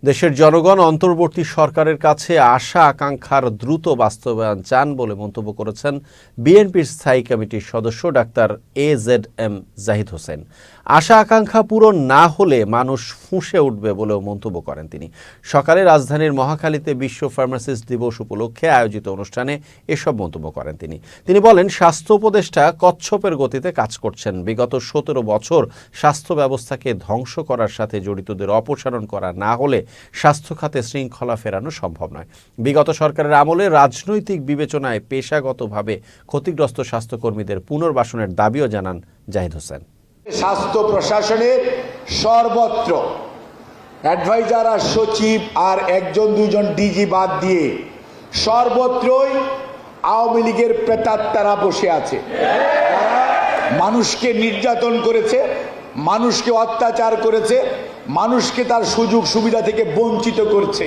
দেশের জনগণ অন্তর্বর্তী সরকারের কাছে আশা আকাঙ্ক্ষার দ্রুত বাস্তবায়ন চান বলে মন্তব্য করেছেন বিএনপির স্থায়ী কমিটির সদস্য ডাক্তার AZM জাহিদ হোসেন। আশা আকাঙ্ক্ষা পূরণ না হলে মানুষ ফুঁসে উঠবে বলেও মন্তব্য করেন তিনি। সকালে রাজধানীর মহাখালীতে বিশ্ব ফার্মাসিস্ট দিবস উপলক্ষে আয়োজিত অনুষ্ঠানে এসব মন্তব্য করেন তিনি বলেন, স্বাস্থ্য উপদেষ্টা কচ্ছপের গতিতে কাজ করছেন। বিগত 17 বছর স্বাস্থ্য ব্যবস্থাকে ধ্বংস করার সাথে জড়িতদের অপসারণ করা না হলে স্বাস্থ্য খাতে শৃঙ্খলা ফেরানো সম্ভব নয়। বিগত সরকারের আমলে রাজনৈতিক বিবেচনায় পেশাগতভাবে ক্ষতিগ্রস্ত স্বাস্থ্যকর্মীদের পুনর্বাসনের দাবিও জানান জাহিদ হোসেন। স্বাস্থ্য প্রশাসনের সর্বত্র অ্যাডভাইজার আর সচিব আর একজন দুজন ডিজি বাদ দিয়ে সর্বত্রই আওয়ামী লীগের প্রেতাত্মারা বসে আছে। তারা মানুষকে নির্যাতন করেছে, মানুষকে অত্যাচার করেছে, মানুষকে তার সুযোগ সুবিধা থেকে বঞ্চিত করছে।